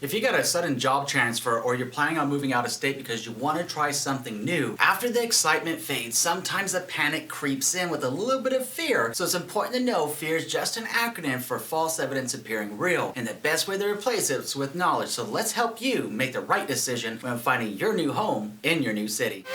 If you got a sudden job transfer or you're planning on moving out of state because you want to try something new, after the excitement fades, sometimes the panic creeps in with a little bit of fear. So it's important to know fear is just an acronym for false evidence appearing real. And the best way to replace it is with knowledge. So let's help you make the right decision when finding your new home in your new city.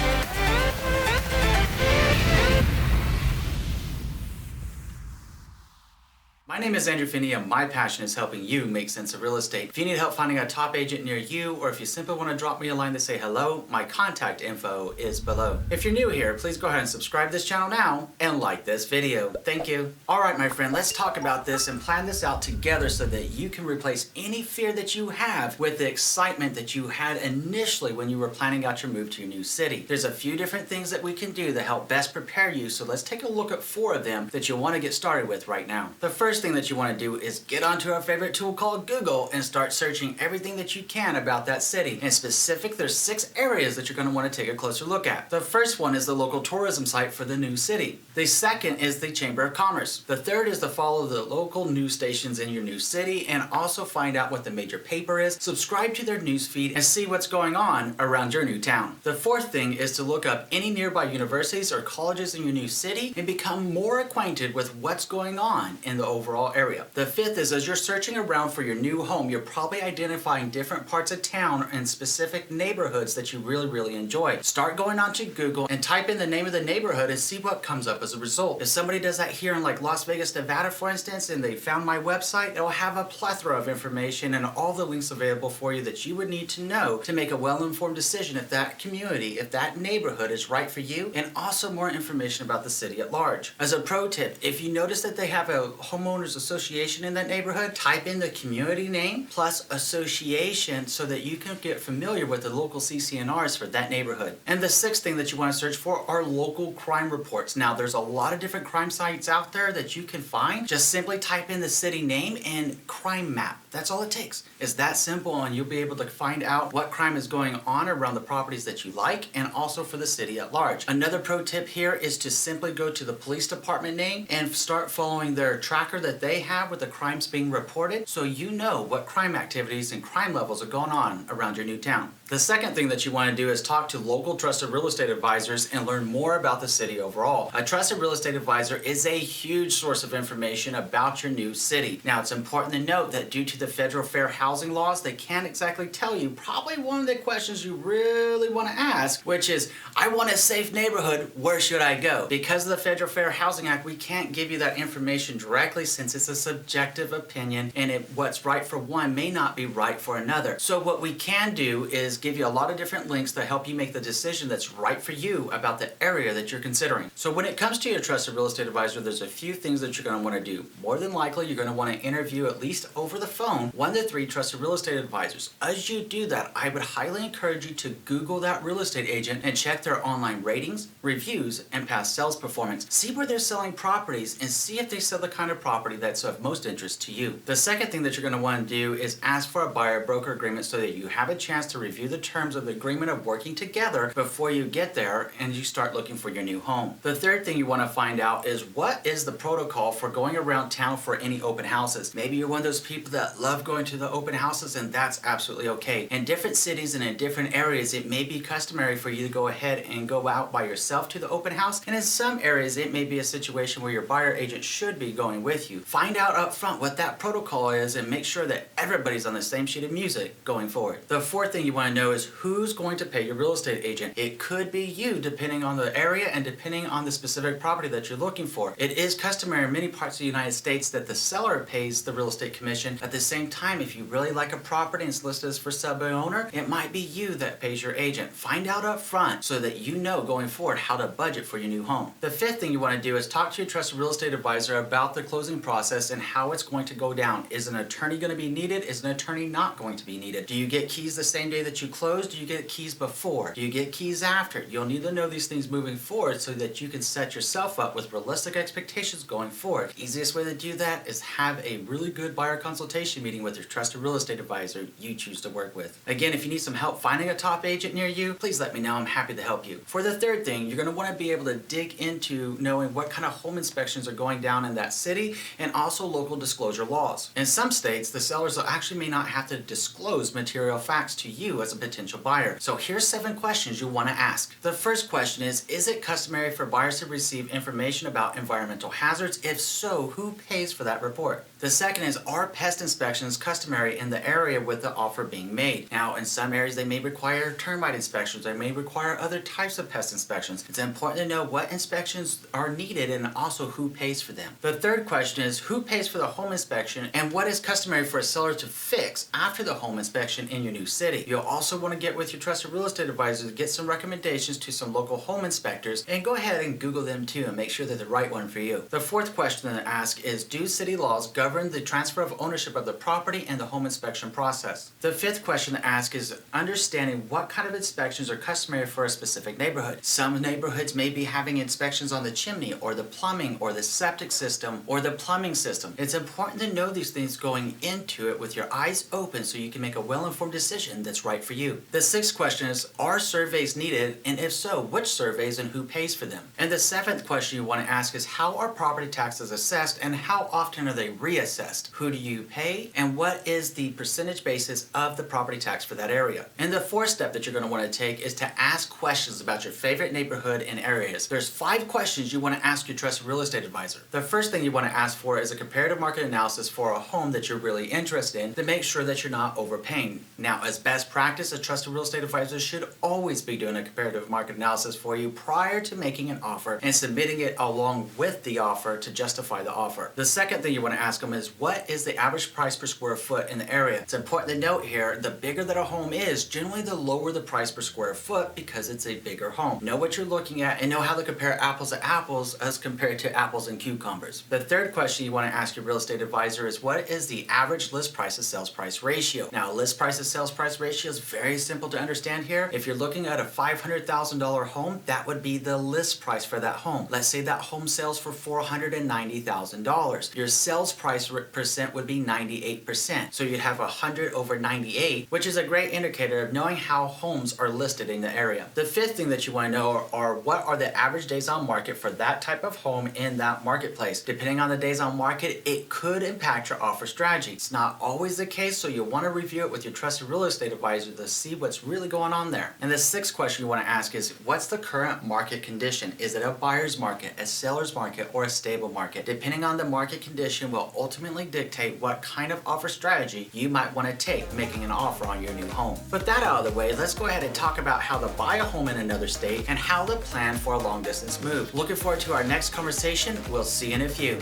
My name is Andrew Finney and my passion is helping you make sense of real estate. If you need help finding a top agent near you, or if you simply want to drop me a line to say hello, my contact info is below. If you're new here, please go ahead and subscribe to this channel now and like this video. Thank you. Alright my friend, let's talk about this and plan this out together so that you can replace any fear that you have with the excitement that you had initially when you were planning out your move to your new city. There's a few different things that we can do to help best prepare you, so let's take a look at 4 of them that you'll want to get started with right now. The first thing that you want to do is get onto our favorite tool called Google and start searching everything that you can about that city. In specific, there's 6 areas that you're going to want to take a closer look at. The first one is the local tourism site for the new city. The second is the Chamber of Commerce. The third is to follow the local news stations in your new city and also find out what the major paper is, subscribe to their news feed, and see what's going on around your new town. The fourth thing is to look up any nearby universities or colleges in your new city and become more acquainted with what's going on in the overall area. The fifth is, as you're searching around for your new home, you're probably identifying different parts of town and specific neighborhoods that you really enjoy. Start going onto Google and type in the name of the neighborhood and see what comes up as a result. If somebody does that here in like Las Vegas, Nevada, for instance, and they found my website, it'll have a plethora of information and all the links available for you that you would need to know to make a well-informed decision if that community, if that neighborhood is right for you, and also more information about the city at large. As a pro tip, if you notice that they have a homeowners association in that neighborhood, type in the community name plus association so that you can get familiar with the local CCNRs for that neighborhood. And the 6th thing that you want to search for are local crime reports. Now there's a lot of different crime sites out there that you can find. Just simply type in the city name and crime map. That's all it takes. It's that simple, and you'll be able to find out what crime is going on around the properties that you like and also for the city at large. Another pro tip here is to simply go to the police department name and start following their tracker that they have with the crimes being reported, so you know what crime activities and crime levels are going on around your new town. The second thing that you want to do is talk to local trusted real estate advisors and learn more about the city overall. A trusted real estate advisor is a huge source of information about your new city. Now it's important to note that due to the federal fair housing laws, they can't exactly tell you probably one of the questions you really want to ask, which is, I want a safe neighborhood, where should I go? Because of the Federal Fair Housing Act, we can't give you that information directly since it's a subjective opinion, and what's right for one may not be right for another. So what we can do is give you a lot of different links to help you make the decision that's right for you about the area that you're considering. So when it comes to your trusted real estate advisor, there's a few things that you're going to want to do. More than likely, you're going to want to interview at least over the phone 1 to 3 trusted real estate advisors. As you do that, I would highly encourage you to Google that real estate agent and check their online ratings, reviews, and past sales performance. See where they're selling properties and see if they sell the kind of property that's of most interest to you. The second thing that you're going to want to do is ask for a buyer-broker agreement so that you have a chance to review the terms of the agreement of working together before you get there and you start looking for your new home. The third thing you want to find out is, what is the protocol for going around town for any open houses? Maybe you're one of those people that love going to the open houses, and that's absolutely okay. In different cities and in different areas, it may be customary for you to go ahead and go out by yourself to the open house, and in some areas it may be a situation where your buyer agent should be going with you. Find out up front what that protocol is and make sure that everybody's on the same sheet of music going forward. The fourth thing you want to know is who's going to pay your real estate agent. It could be you, depending on the area and depending on the specific property that you're looking for. It is customary in many parts of the United States that the seller pays the real estate commission. At the same time, if you really like a property and it's listed as for sub-owner, it might be you that pays your agent. Find out up front so that you know going forward how to budget for your new home. The fifth thing you want to do is talk to your trusted real estate advisor about the closing process and how it's going to go down. Is an attorney going to be needed? Is an attorney not going to be needed? Do you get keys the same day that you close? Do you get keys before? Do you get keys after? You'll need to know these things moving forward so that you can set yourself up with realistic expectations going forward. The easiest way to do that is have a really good buyer consultation meeting with your trusted real estate advisor you choose to work with. Again, if you need some help finding a top agent near you, please let me know. I'm happy to help you. For the third thing, you're going to want to be able to dig into knowing what kind of home inspections are going down in that city and also local disclosure laws. In some states, the sellers actually may not have to disclose material facts to you as a potential buyer. So here's 7 questions you want to ask. The first question is it customary for buyers to receive information about environmental hazards? If so, who pays for that report? The second is, are pest inspections customary in the area with the offer being made? Now, in some areas, they may require termite inspections. They may require other types of pest inspections. It's important to know what inspections are needed and also who pays for them. The third question is, who pays for the home inspection and what is customary for a seller to fix after the home inspection in your new city? You'll also want to get with your trusted real estate advisor to get some recommendations to some local home inspectors, and go ahead and Google them too and make sure they're the right one for you. The fourth question to ask is, do city laws govern the transfer of ownership of the property and the home inspection process? The fifth question to ask is understanding what kind of inspections are customary for a specific neighborhood. Some neighborhoods may be having inspections on the chimney or the plumbing or the septic system or the plumbing system. It's important to know these things going into it with your eyes open so you can make a well-informed decision that's right for you. The sixth question is, are surveys needed, and if so, which surveys and who pays for them? And the seventh question you want to ask is, how are property taxes assessed and how often are they reassessed? Who do you pay, and what is the percentage basis of the property tax for that area? And the fourth step that you're going to want to take is to ask questions about your favorite neighborhood and areas. There's 5 questions you want to ask your trusted real estate advisor. The first thing you want to ask for is a comparative market analysis for a home that you're really interested in to make sure that you're not overpaying. Now, as best practice, a trusted real estate advisor should always be doing a comparative market analysis for you prior to making an offer and submitting it along with the offer to justify the offer. The second thing you want to ask them is, what is the average price per square foot in the area? It's important to note here, the bigger that a home is, generally the lower the price per square foot because it's a bigger home. Know what you're looking at and know how to compare apples to apples as compared to apples and cucumbers. The third question you want to ask your real estate advisor is, what is the average list price to sales price ratio? Now, list price to sales price ratio is very simple to understand here. If you're looking at a $500,000 home, that would be the list price for that home. Let's say that home sells for $490,000. Your sales price percent would be 98%. So you'd have 100 over 98, which is a great indicator of knowing how homes are listed in the area. The fifth thing that you want to know are what are the average days on market for that type of home in that marketplace. Depending on the days on market, it could impact your offer strategy. It's not always the case, so you'll want to review it with your trusted real estate advisor to see what's really going on there. And the sixth question you want to ask is, what's the current market condition? Is it a buyer's market, a seller's market, or a stable market? Depending on the market condition will ultimately dictate what kind of offer strategy you might want to take making an offer on your new home. With that out of the way, let's go ahead and talk about how to buy a home in another state and how to plan for a long distance move. Looking forward to our next conversation. We'll see you in a few.